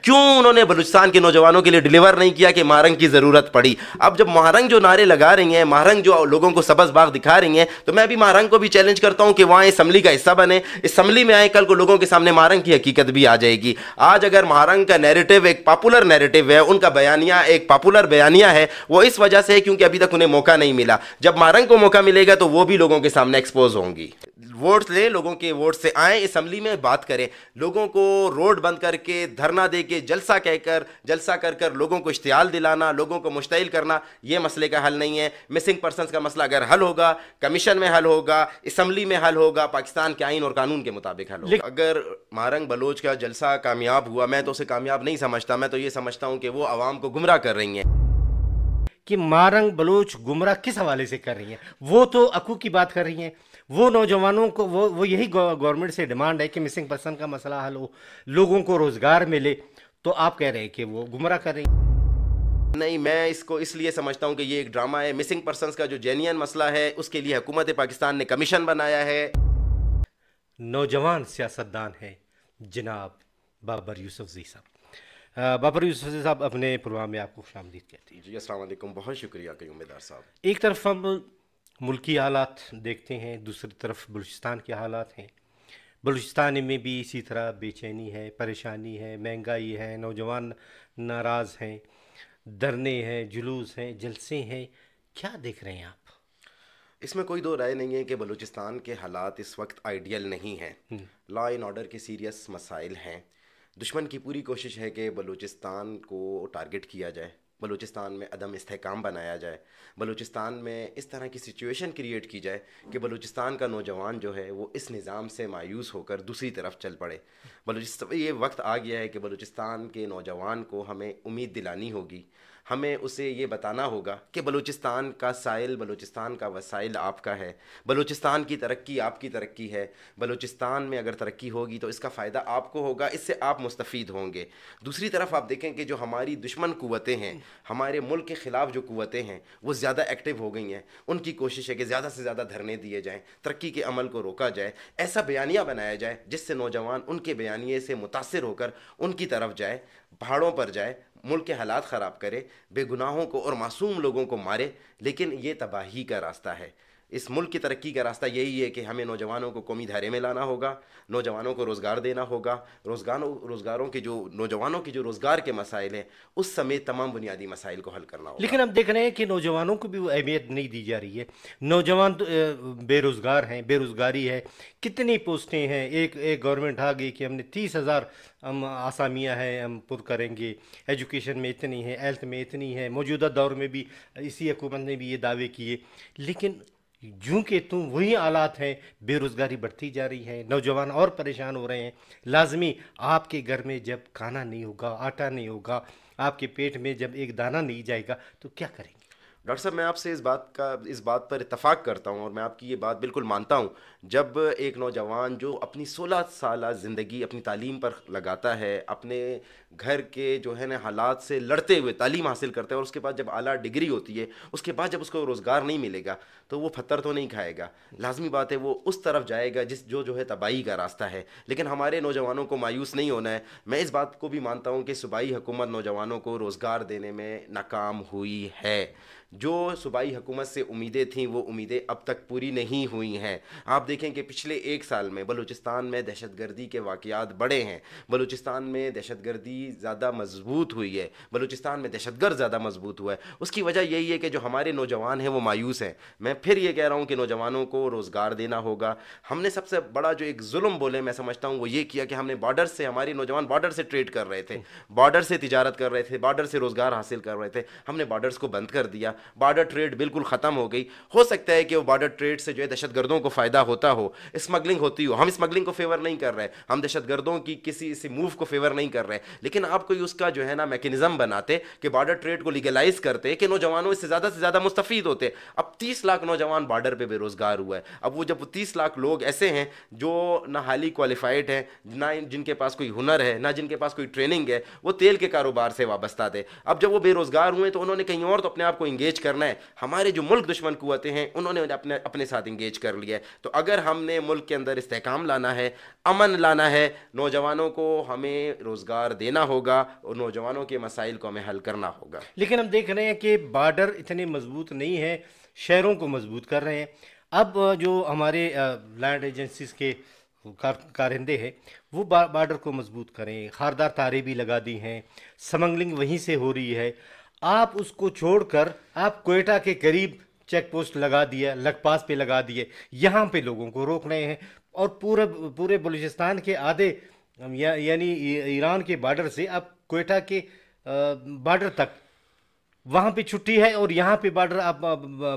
کیوں انہوں نے بلوچستان کے نوجوانوں کے لیے ڈیلیور نہیں کیا کہ مہارنگ کی ضرورت پڑی؟ اب جب مہارنگ جو نعرے لگا رہی ہیں، مہارنگ جو لوگوں کو سبز باغ دکھا رہی ہیں، تو میں ابھی مہارنگ کو بھی چیلنج کرتا ہوں کہ وہاں اسمبلی کا حصہ بنے، اسمبلی میں آئیں، کل کو لوگوں کے سامنے مہارنگ کی حقیقت بھی آ جائے گی۔ آج اگر مہارنگ کا نیریٹو ایک پاپولر نیریٹو ہے، ان کا بیانیہ ایک پاپولر بیانیہ ہے، وہ اس وجہ سے ہے کیونکہ ابھی تک انہیں موقع نہیں ملا۔ جب مہارنگ کو موقع ملے گا تو وہ بھی لوگوں کے سامنے ایکسپوز ہوں گی۔ ووٹ لیں، لوگوں کے ووٹ سے آئیں، اسمبلی میں بات کریں، لوگوں کو روڈ بند کر کے، دھرنا دے کے، جلسہ کر کر لوگوں کو اشتعال دلانا، لوگوں کو مشتعل کرنا، یہ مسئلے کا حل نہیں ہے۔ مسنگ پرسنز کا مسئلہ اگر حل ہوگا، کمیشن میں حل ہوگا، اسمبلی میں حل ہوگا، پاکستان کے آئین اور قانون کے مطابق حل ہوگا۔ اگر مہارنگ بلوچ کا جلسہ کامیاب ہوا، میں تو اسے کامیاب نہیں سمجھتا، میں تو یہ سمجھتا ہوں کہ وہ عوام کو گمراہ کر رہی ہیں۔ کہ مہارنگ بلوچ گمراہ کس حوالے سے کر رہی ہیں؟ وہ تو حقوق کی بات کر رہی ہیں، وہ نوجوانوں کو وہ یہی گورنمنٹ سے ڈیمانڈ ہے کہ مسنگ پرسن کا مسئلہ حل ہو، لوگوں کو روزگار ملے، تو آپ کہہ رہے ہیں کہ وہ گمراہ کر رہی ہیں؟ نہیں، میں اس کو اس لیے سمجھتا ہوں کہ یہ ایک ڈرامہ ہے۔ مسنگ پرسنز کا جو جینین مسئلہ ہے، اس کے لیے حکومت پاکستان نے کمیشن بنایا ہے۔ نوجوان سیاستدان ہیں جناب بابر یوسفزئی صاحب۔ بابر یوسفزئی صاحب، اپنے پروگرام میں آپ کو خوش آمدید کہتے ہیں۔ جی السلام علیکم، بہت شکریہ قیوم دار صاحب۔ ایک طرف ہم ملکی حالات دیکھتے ہیں، دوسری طرف بلوچستان کے حالات ہیں۔ بلوچستان میں بھی اسی طرح بے چینی ہے، پریشانی ہے، مہنگائی ہے، نوجوان ناراض ہیں، دھرنے ہیں، جلوس ہیں، جلسے ہیں، کیا دیکھ رہے ہیں آپ؟ اس میں کوئی دو رائے نہیں ہے کہ بلوچستان کے حالات اس وقت آئیڈیل نہیں ہیں۔ لا اینڈ آرڈر کے سیریس مسائل ہیں۔ دشمن کی پوری کوشش ہے کہ بلوچستان کو ٹارگٹ کیا جائے، بلوچستان میں عدم استحکام بنایا جائے، بلوچستان میں اس طرح کی سچویشن کریٹ کی جائے کہ بلوچستان کا نوجوان جو ہے وہ اس نظام سے مایوس ہو کر دوسری طرف چل پڑے۔ یہ وقت آ گیا ہے کہ بلوچستان کے نوجوان کو ہمیں امید دلانی ہوگی، ہمیں اسے یہ بتانا ہوگا کہ بلوچستان کا سائل، بلوچستان کا وسائل آپ کا ہے، بلوچستان کی ترقی آپ کی ترقی ہے، بلوچستان میں اگر ترقی ہوگی تو اس کا فائدہ آپ کو ہوگا، اس سے آپ مستفید ہوں گے۔ دوسری طرف آپ دیکھیں کہ جو ہماری دشمن قوتیں ہیں، ہمارے ملک کے خلاف جو قوتیں ہیں، وہ زیادہ ایکٹیو ہو گئی ہیں۔ ان کی کوشش ہے کہ زیادہ سے زیادہ دھرنے دیے جائیں، ترقی کے عمل کو روکا جائے، ایسا بیانیہ بنایا جائے جس سے نوجوان ان کے بیانیے سے متاثر ہو کر ان کی طرف جائے، پہاڑوں پر جائے، ملک کے حالات خراب کرے، بے گناہوں کو اور معصوم لوگوں کو مارے۔ لیکن یہ تباہی کا راستہ ہے۔ اس ملک کی ترقی کا راستہ یہی ہے کہ ہمیں نوجوانوں کو قومی دھارے میں لانا ہوگا، نوجوانوں کو روزگار دینا ہوگا، روزگاروں کے جو نوجوانوں کے جو روزگار کے مسائل ہیں اس سمیت تمام بنیادی مسائل کو حل کرنا ہوگا۔ لیکن ہم دیکھ رہے ہیں کہ نوجوانوں کو بھی وہ اہمیت نہیں دی جا رہی ہے۔ نوجوان بے روزگار ہیں، بے روزگاری ہے، کتنی پوسٹیں ہیں، ایک گورنمنٹ آ گئی کہ ہم نے 30,000 ہم آسامیاں ہیں ہم پر کریں گے، ایجوکیشن میں اتنی ہے، ہیلتھ میں اتنی ہے۔ موجودہ دور میں بھی اسی حکومت نے بھی یہ دعوے کیے، لیکن جوں کہ وہی حالات ہیں، بے روزگاری بڑھتی جا رہی ہے، نوجوان اور پریشان ہو رہے ہیں۔ لازمی آپ کے گھر میں جب کھانا نہیں ہوگا، آٹا نہیں ہوگا، آپ کے پیٹ میں جب ایک دانہ نہیں جائے گا تو کیا کریں گے؟ ڈاکٹر صاحب، میں آپ سے اس بات پر اتفاق کرتا ہوں اور میں آپ کی یہ بات بالکل مانتا ہوں۔ جب ایک نوجوان جو اپنی 16 سالہ زندگی اپنی تعلیم پر لگاتا ہے، اپنے گھر کے جو ہے نا حالات سے لڑتے ہوئے تعلیم حاصل کرتا ہے، اور اس کے بعد جب اعلیٰ ڈگری ہوتی ہے، اس کے بعد جب اس کو روزگار نہیں ملے گا تو وہ پتھر تو نہیں کھائے گا، لازمی بات ہے وہ اس طرف جائے گا جو ہے تباہی کا راستہ ہے۔ لیکن ہمارے نوجوانوں کو مایوس نہیں ہونا ہے۔ میں اس بات کو بھی مانتا ہوں کہ صوبائی حکومت نوجوانوں کو روزگار دینے میں ناکام ہوئی ہے۔ جو صوبائی حکومت سے امیدیں تھیں وہ امیدیں اب تک پوری نہیں ہوئی ہیں۔ آپ دیکھیں کہ پچھلے 1 سال میں بلوچستان میں دہشت گردی کے واقعات بڑھے ہیں، بلوچستان میں دہشت گردی زیادہ مضبوط ہوئی ہے، بلوچستان میں دہشت گرد زیادہ مضبوط ہوا ہے۔ اس کی وجہ یہی ہے کہ جو ہمارے نوجوان ہیں وہ مایوس ہیں۔ میں پھر یہ کہہ رہا ہوں کہ نوجوانوں کو روزگار دینا ہوگا۔ ہم نے سب سے بڑا جو ایک ظلم بولے میں سمجھتا ہوں وہ یہ کیا کہ ہم نے بارڈر سے، ہمارے نوجوان بارڈر سے ٹریڈ کر رہے تھے، بارڈر سے تجارت کر رہے تھے، بارڈر سے روزگار حاصل کر رہے تھے۔ ہم نے بارڈرز کو بند کر دیا، بارڈر ٹریڈ بالکل ختم ہو گئی۔ ہو سکتا ہے کہ وہ بارڈر ٹریڈ سے جو ہے دہشت گردوں کو فائدہ ہوتا ہو، اسمگلنگ ہوتی ہو۔ ہم اسمگلنگ کو فیور نہیں کر رہے، ہم دہشت گردوں کی کسی سے موو کو فیور نہیں کر رہے، لیکن آپ کوئی اس کا جو ہے نا میکینزم بناتے کہ بارڈر ٹریڈ کو لیگلائز کرتے کہ نوجوانوں اس سے زیادہ مستفید ہوتے۔ اب 30 لاکھ نوجوان بارڈر پہ بے روزگار ہوا ہے۔ اب وہ جب 30 لاکھ لوگ ایسے ہیں جو نہ حالی کوالیفائڈ ہیں، نہ جن کے پاس کوئی ہنر ہے، نہ جن کے پاس کوئی ٹریننگ ہے، وہ تیل کے کاروبار سے وابستہ تھے۔ اب جب وہ بے روزگار ہوئے تو انہوں نے کہیں اور تو اپنے آپ کو انگیج انگیج کرنا ہے. ہمارے جو ملک دشمن قوتیں ہیں انہوں نے اپنے ساتھ انگیج کر لیا ہے. تو اگر ہم نے ملک کے اندر استحکام لانا ہے, امن لانا ہے, نوجوانوں کو ہمیں روزگار دینا ہوگا اور نوجوانوں کے مسائل کو ہمیں حل کرنا ہوگا. لیکن ہم دیکھ رہے ہیں کہ بارڈر اتنے مضبوط نہیں ہیں, شہروں کو مضبوط کر رہے ہیں. اب جو ہمارے لینڈ ایجنسیز کے کارندے ہیں وہ بارڈر کو مضبوط کریں, خاردار تاریں بھی لگا دی ہیں, سمگلنگ وہیں سے ہو رہی ہے. آپ اس کو چھوڑ کر آپ کوئٹہ کے قریب چیک پوسٹ لگا دیا, لگ پاس پہ لگا دیے, یہاں پہ لوگوں کو روک رہے ہیں. اور پورے بلوچستان کے آدھے یعنی ایران کے بارڈر سے اب کوئٹہ کے بارڈر تک وہاں پہ چھٹی ہے, اور یہاں پہ بارڈر آپ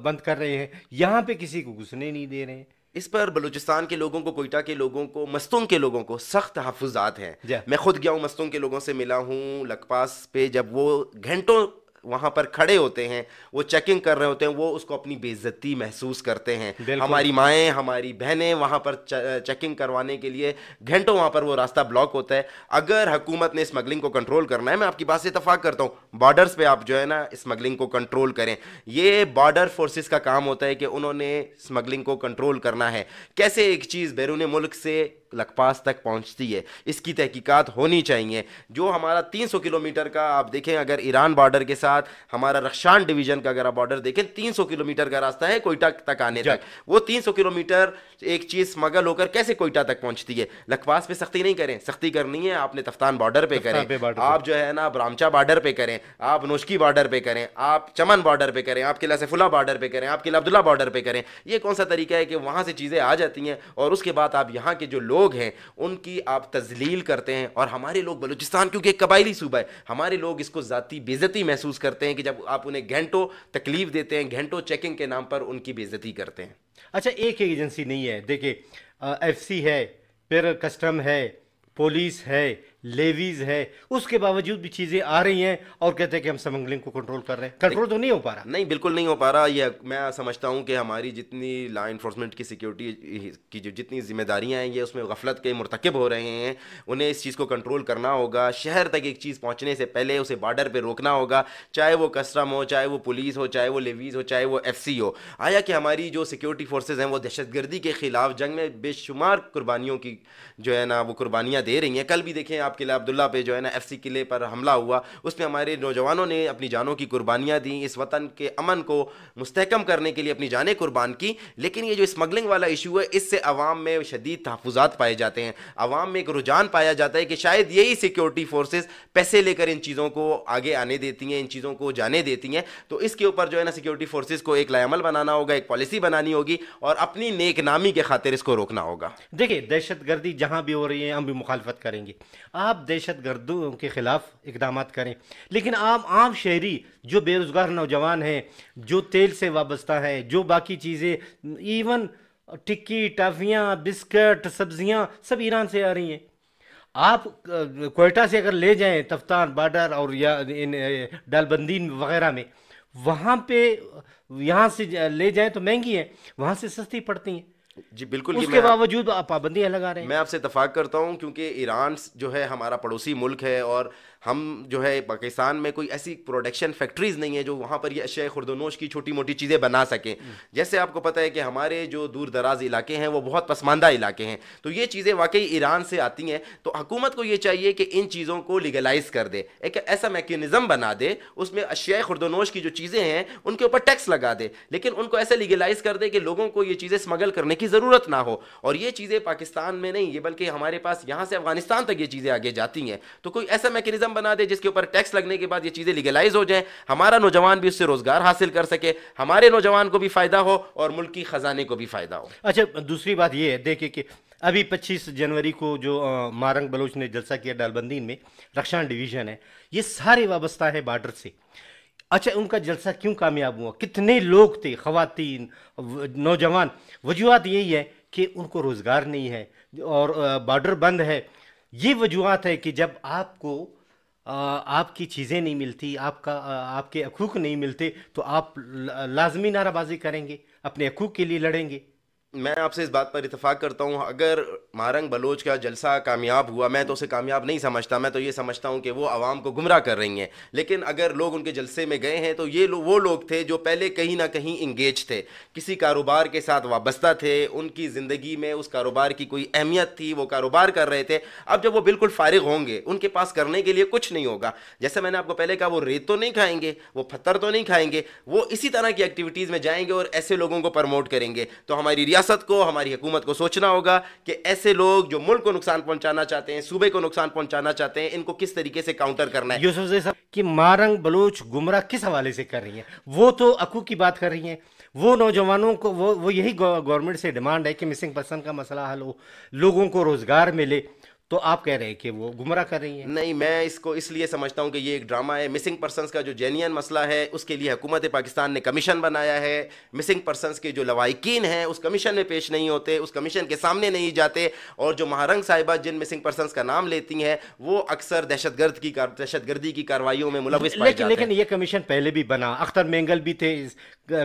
بند کر رہے ہیں, یہاں پہ کسی کو گھسنے نہیں دے رہے ہیں. اس پر بلوچستان کے لوگوں کو, کوئٹہ کے لوگوں کو, مستونگ کے لوگوں کو سخت تحفظات ہیں. میں خود گیا ہوں, مستونگ کے لوگوں سے ملا ہوں. لک پاس پہ جب وہ گھنٹوں وہاں پر کھڑے ہوتے ہیں, وہ چیکنگ کر رہے ہوتے ہیں, وہ اس کو اپنی بے عزتی محسوس کرتے ہیں. ہماری مائیں, ہماری بہنیں وہاں پر چیکنگ کروانے کے لیے گھنٹوں وہاں پر وہ راستہ بلاک ہوتا ہے. اگر حکومت نے اسمگلنگ کو کنٹرول کرنا ہے, میں آپ کی بات سے اتفاق کرتا ہوں, بارڈرز پہ آپ جو ہے نا اسمگلنگ کو کنٹرول کریں. یہ بارڈر فورسز کا کام ہوتا ہے کہ انہوں نے اسمگلنگ کو کنٹرول کرنا ہے. کیسے ایک چیز بیرون ملک سے لک پاس تک پہنچتی ہے, اس کی تحقیقات ہونی چاہیے. جو ہمارا 300 کلومیٹر کا آپ دیکھیں, اگر ایران بارڈر کے ساتھ ہمارا رخشان ڈویژن کا اگر آپ بارڈر دیکھیں, 300 کلومیٹر کا راستہ ہے کوئٹہ تک آنے تک. وہ 300 کلومیٹر ایک چیز اسمگل ہو کر کیسے کوئٹہ تک پہنچتی ہے. لک پاس پہ سختی نہیں کریں, سختی کرنی ہے آپ نے تفتان بارڈر پہ کریں, آپ جو ہے نا برامچا بارڈر پہ کریں, آپ نوشکی بارڈر پہ کریں, آپ چمن بارڈر پہ کریں, آپ قلعہ سیف اللہ بارڈر پہ کریں, آپ قلعہ عبداللہ بارڈر پہ کریں. یہ کون سا طریقہ ہے کہ وہاں سے چیزیں آ جاتی ہیں اور اس کے بعد آپ یہاں کے جو لوگ ہیں ان کی آپ تذلیل کرتے ہیں. اور ہمارے لوگ, بلوچستان کیونکہ ایک قبائلی صوبہ ہے, ہمارے لوگ اس کو ذاتی بے عزتی محسوس کرتے ہیں کہ جب آپ انہیں گھنٹوں تکلیف دیتے ہیں, گھنٹوں چیکنگ کے نام پر ان کی بے عزتی کرتے ہیں. اچھا, ایک ایجنسی نہیں ہے, دیکھیں ایف سی ہے, پھر کسٹم ہے, پولیس ہے, لیویز ہے, اس کے باوجود بھی چیزیں آ رہی ہیں اور کہتے ہیں کہ ہم سمگلنگ کو کنٹرول کر رہے ہیں. کنٹرول تو نہیں ہو پا رہا. نہیں, بالکل نہیں ہو پا رہا. یہ میں سمجھتا ہوں کہ ہماری جتنی لا انفورسمنٹ کی سیکیورٹی کی جو جتنی ذمہ داریاں ہیں, یہ اس میں غفلت کے مرتکب ہو رہے ہیں. انہیں اس چیز کو کنٹرول کرنا ہوگا. شہر تک ایک چیز پہنچنے سے پہلے اسے بارڈر پہ روکنا ہوگا, چاہے وہ کسٹم ہو, چاہے وہ پولیس ہو, چاہے وہ لیویز ہو, چاہے وہ ایف سی ہو. آیا کہ ہماری جو سیکیورٹی فورسز ہیں وہ دہشت گردی کے خلاف جنگ میں بے شمار قربانیوں کی جو ہے نا وہ قربانیاں دے رہی ہیں. کل بھی دیکھیں آپ قلعہ عبداللہ پہ جو ہے نا ایف سی قلعے پر حملہ ہوا, اس میں ہمارے نوجوانوں نے اپنی جانوں کی قربانیاں دیں, اس وطن کے امن کو مستحکم کرنے کے لیے اپنی جانیں قربان کی. لیکن یہ جو اسمگلنگ والا ایشو ہے, اس سے عوام میں شدید تحفظات پائے جاتے ہیں, عوام میں ایک رجحان پایا جاتا ہے کہ شاید یہی سیکیورٹی فورسز پیسے لے کر ان چیزوں کو آگے آنے دیتی ہیں, ان چیزوں کو جانے دیتی ہیں. تو اس کے اوپر جو ہے نا سیکیورٹی فورسز کو ایک لائحہ عمل بنانا ہوگا, ایک پالیسی بنانی ہوگی اور اپنی نیک نامی کے خاطر اس کو روکنا ہوگا. دیکھیں, دہشت گردی جہاں بھی ہو رہی ہے ہم بھی مخالفت کریں گے. آپ دہشت گردوں کے خلاف اقدامات کریں, لیکن عام شہری جو بے روزگار نوجوان ہیں, جو تیل سے وابستہ ہیں, جو باقی چیزیں, ایون ٹکی, ٹافیاں, بسکٹ, سبزیاں سب ایران سے آ رہی ہیں. آپ کوئٹہ سے اگر لے جائیں تفتان بارڈر اور یا ڈالبندین وغیرہ میں, وہاں پہ یہاں سے لے جائیں تو مہنگی ہیں, وہاں سے سستی پڑتی ہیں. جی بالکل, اس کے باوجود آپ پابندیاں لگا رہے ہیں. میں آپ سے اتفاق کرتا ہوں کیونکہ ایران جو ہے ہمارا پڑوسی ملک ہے, اور ہم جو ہے پاکستان میں کوئی ایسی پروڈکشن فیکٹریز نہیں ہے جو وہاں پر یہ اشیاء خردونوش کی چھوٹی موٹی چیزیں بنا سکیں. جیسے آپ کو پتہ ہے کہ ہمارے جو دور دراز علاقے ہیں وہ بہت پسماندہ علاقے ہیں, تو یہ چیزیں واقعی ایران سے آتی ہیں. تو حکومت کو یہ چاہیے کہ ان چیزوں کو لیگلائز کر دے, ایک ایسا میکینزم بنا دے, اس میں اشیاء خردونوش کی جو چیزیں ہیں ان کے اوپر ٹیکس لگا دے, لیکن ان کو ایسے لیگلائز کر دے کہ لوگوں کو یہ چیزیں اسمگل کرنے کی ضرورت نہ ہو. اور یہ چیزیں پاکستان میں نہیں, یہ بلکہ ہمارے پاس یہاں سے افغانستان تک یہ چیزیں آگے جاتی ہیں. تو کوئی ایسا میکینزم بنا دے جس کے اوپر ٹیکس لگنے کے بعد یہ چیزیں لیگلائز ہو جائیں, ہمارا نوجوان بھی اس سے روزگار حاصل کر سکے, ہمارے نوجوان کو بھی فائدہ ہو اور ملک کی خزانے کو بھی فائدہ ہو. اچھا, دوسری بات یہ ہے, دیکھیں کہ ابھی 25 جنوری کو جو مارنگ بلوچ نے جلسہ کیا ڈالبندین میں, رخشان ڈویژن ہے, یہ سارے وابستہ ہے بارڈر سے. اچھا, ان کا جلسہ کیوں کامیاب ہوا؟ کتنے لوگ تھے, خواتین, نوجوان. وجوہات یہی ہے کہ ان کو روزگار نہیں ہے اور بارڈر بند ہے. یہ وجوہات ہے کہ جب آپ کو آپ کی چیزیں نہیں ملتی, آپ کے حقوق نہیں ملتے, تو آپ لازمی نعرہ بازی کریں گے, اپنے حقوق کے لیے لڑیں گے. میں آپ سے اس بات پر اتفاق کرتا ہوں، اگر مہارنگ بلوچ کا جلسہ کامیاب ہوا، میں تو اسے کامیاب نہیں سمجھتا، میں تو یہ سمجھتا ہوں کہ وہ عوام کو گمراہ کر رہی ہیں. لیکن اگر لوگ ان کے جلسے میں گئے ہیں تو یہ وہ لوگ تھے جو پہلے کہیں نہ کہیں انگیج تھے، کسی کاروبار کے ساتھ وابستہ تھے، ان کی زندگی میں اس کاروبار کی کوئی اہمیت تھی، وہ کاروبار کر رہے تھے. اب جب وہ بالکل فارغ ہوں گے، ان کے پاس کرنے کے لیے کچھ نہیں ہوگا، جیسے میں نے آپ کو پہلے کہا، وہ ریت تو نہیں کھائیں گے، وہ پتھر تو نہیں کھائیں گے، وہ اسی طرح کی ایکٹیویٹیز میں جائیں گے اور ایسے لوگوں کو پروموٹ کریں گے. تو ہماری ریاست کو، ہماری حکومت کو سوچنا ہوگا کہ ایسے لوگ جو ملک کو نقصان پہنچانا چاہتے ہیں، صوبے کو نقصان پہنچانا چاہتے ہیں، ان کو کس طریقے سے کاؤنٹر کرنا ہے. یوسف زئی صاحب کہ مارنگ بلوچ گمراہ کس حوالے سے کر رہی ہیں؟ وہ تو حقوق کی بات کر رہی ہیں، وہ نوجوانوں کو وہ یہی گورنمنٹ سے ڈیمانڈ ہے کہ مسنگ پرسن کا مسئلہ حل ہو، لوگوں کو روزگار ملے، تو آپ کہہ رہے ہیں کہ وہ گمراہ کر رہی ہیں؟ نہیں، میں اس کو اس لیے سمجھتا ہوں کہ یہ ایک ڈرامہ ہے. مسنگ پرسنس کا جو جینین مسئلہ ہے، اس کے لیے حکومت پاکستان نے کمیشن بنایا ہے. مسنگ پرسنس کے جو لواحقین ہیں اس کمیشن میں پیش نہیں ہوتے، اس کمیشن کے سامنے نہیں جاتے، اور جو مہارنگ صاحبہ جن مسنگ پرسنس کا نام لیتی ہیں وہ اکثر دہشت گردی کی کارروائیوں میں ملوث پائے جاتے ہیں. لیکن یہ کمیشن پہلے بھی بنا، اختر مینگل بھی تھے اس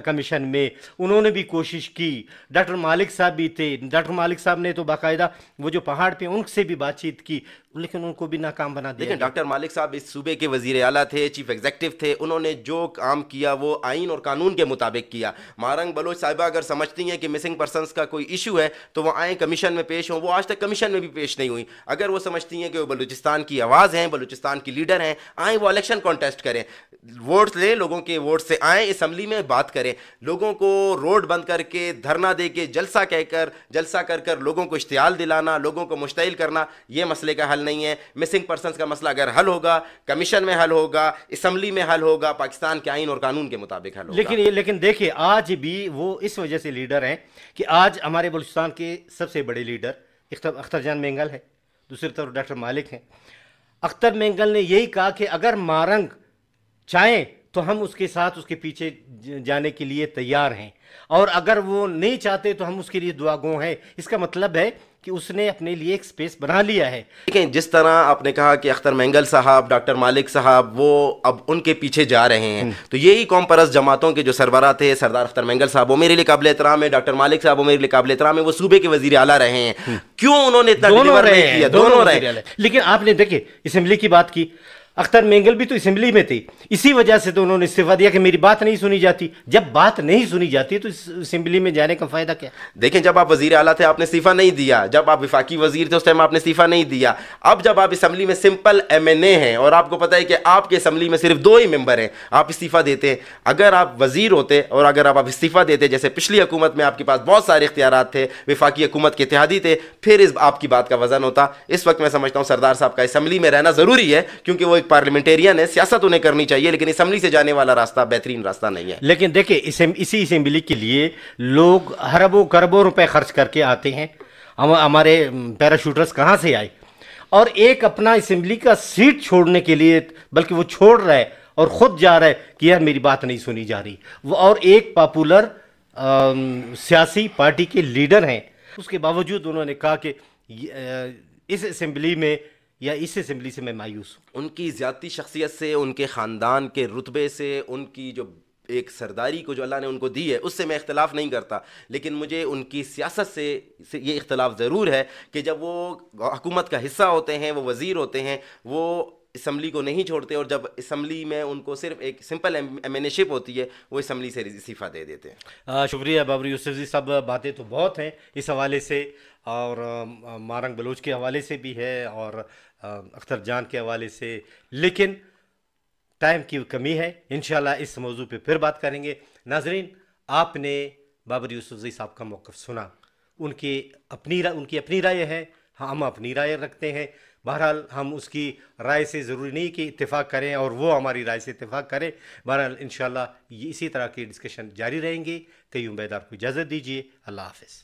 کمیشن میں، انہوں نے بھی کوشش کی، ڈاکٹر مالک صاحب بھی تھے، ڈاکٹر مالک صاحب نے تو باقاعدہ وہ جو پہاڑ پہ ان سے بھی بات چیت کی، لیکن ان کو بھی ناکام بنا دیا. لیکن ڈاکٹر مالک صاحب اس صوبے کے وزیر اعلیٰ تھے، چیف ایگزیکٹو تھے، انہوں نے جو کام کیا وہ آئین اور قانون کے مطابق کیا. مہارنگ بلوچ صاحبہ اگر سمجھتی ہیں کہ مسنگ پرسنس کا کوئی ایشو ہے تو وہ آئیں کمیشن میں پیش ہوں، وہ آج تک کمیشن میں بھی پیش نہیں ہوئی. اگر وہ سمجھتی ہیں کہ وہ بلوچستان کی آواز ہیں، بلوچستان کی لیڈر ہیں، آئیں وہ الیکشن کانٹیسٹ کریں، ووٹس لیں، لوگوں کے ووٹ سے آئیں، اسمبلی میں بات کریں، لوگوں کو روڈ بند کر کے، دھرنا دے کے، جلسہ کر کر لوگوں کو اشتعال دلانا، لوگوں کو مشتعل کرنا، یہ مسئلے کا حل نہیں ہے. مسنگ پرسنس کا مسئلہ اگر حل ہوگا، کمیشن میں حل ہوگا، اسمبلی میں حل ہوگا، پاکستان کے آئین اور قانون کے مطابق حل ہوگا. لیکن دیکھیں آج بھی وہ اس وجہ سے لیڈر ہیں کہ آج ہمارے بلوچستان کے سب سے بڑے لیڈر اختر جان مینگل ہے، دوسری طرف ڈاکٹر مالک ہیں. اختر مینگل نے یہی کہا کہ اگر مارنگ چاہیں تو ہم اس کے ساتھ اس کے پیچھے جانے کے لیے تیار ہیں، اور اگر وہ نہیں چاہتے تو ہم اس کے لیے دعا گو ہیں. اس کا مطلب ہے کہ اس نے اپنے لیے ایک سپیس بنا لیا ہے. دیکھیں، جس طرح آپ نے کہا کہ اختر مینگل صاحب، ڈاکٹر مالک صاحب وہ اب ان کے پیچھے جا رہے ہیں، تو یہی قوم پرست جماعتوں کے جو سربراہ تھے، سردار اختر مینگل صاحب وہ میرے لیے قابل احترام ہے، ڈاکٹر مالک صاحب وہ میرے لیے قابل احترام ہے، وہ صوبے کے وزیر اعلیٰ رہے ہیں. کیوں انہوں نے اتنا ڈیلیور نہیں کیا؟ دونوں رہے. لیکن آپ نے دیکھیں اسمبلی کی بات کی، اختر مینگل بھی تو اسمبلی میں تھی، اسی وجہ سے تو انہوں نے استعفیٰ دیا کہ میری بات نہیں سنی جاتی. جب بات نہیں سنی جاتی تو اسمبلی میں جانے کا فائدہ کیا؟ دیکھیں، جب آپ وزیر اعلیٰ تھے آپ نے استعفیٰ نہیں دیا، جب آپ وفاقی وزیر تھے اس ٹائم آپ نے استعفیٰ نہیں دیا. اب جب آپ اسمبلی میں سمپل ایم این اے ہیں اور آپ کو پتہ ہے کہ آپ کے اسمبلی میں صرف 2 ہی ممبر ہیں، آپ استعفیٰ دیتے ہیں. اگر آپ وزیر ہوتے اور اگر آپ استعفیٰ دیتے، جیسے پچھلی حکومت میں آپ کے پاس بہت سارے اختیارات تھے، وفاقی حکومت کے اتحادی تھے، پھر آپ کی بات کا وزن ہوتا. اس وقت میں سمجھتا ہوں سردار صاحب کا اسمبلی میں رہنا ضروری ہے، کیونکہ وہ ایک پارلیمنٹیرین ہے، سیاست انہیں کرنی چاہیے، لیکن اسمبلی سے جانے والا راستہ بہترین راستہ نہیں ہے. لیکن دیکھیں اسی اسمبلی کے لیے لوگ اربوں کربوں روپے خرچ کر کے آتے ہیں. ہمارے پیراشوٹرز کہاں سے آئے؟ اور ایک اپنا اسمبلی کا سیٹ چھوڑنے کے لیے، بلکہ وہ چھوڑ رہا ہے اور خود جا رہا ہے کہ یار میری بات نہیں سنی جا رہی. وہ اور ایک پاپولر سیاسی پارٹی کے لیڈر ہیں، اس کے باوجود انہوں نے کہا کہ اس اسمبلی میں یا اس اسمبلی سے میں مایوس ہوں. ان کی ذاتی شخصیت سے، ان کے خاندان کے رتبے سے، ان کی جو ایک سرداری کو جو اللہ نے ان کو دی ہے اس سے میں اختلاف نہیں کرتا، لیکن مجھے ان کی سیاست سے یہ اختلاف ضرور ہے کہ جب وہ حکومت کا حصہ ہوتے ہیں، وہ وزیر ہوتے ہیں، وہ اسمبلی کو نہیں چھوڑتے، اور جب اسمبلی میں ان کو صرف ایک سمپل ایم این اے شپ ہوتی ہے وہ اسمبلی سے استعفیٰ دے دیتے ہیں. شکریہ بابر یوسف جی صاحب، باتیں تو بہت ہیں اس حوالے سے، اور مارنگ بلوچ کے حوالے سے بھی ہے اور اختر جان کے حوالے سے، لیکن ٹائم کی کمی ہے. انشاءاللہ اس موضوع پہ پھر بات کریں گے. ناظرین، آپ نے بابر یوسف جی صاحب کا موقف سنا، ان کی اپنی رائے ہے، ہم اپنی رائے رکھتے ہیں. بہرحال ہم اس کی رائے سے ضروری نہیں کہ اتفاق کریں اور وہ ہماری رائے سے اتفاق کریں. بہرحال انشاءاللہ اسی طرح کی ڈسکشن جاری رہیں گے. قیوم بیدار کو اجازت دیجیے. اللہ حافظ.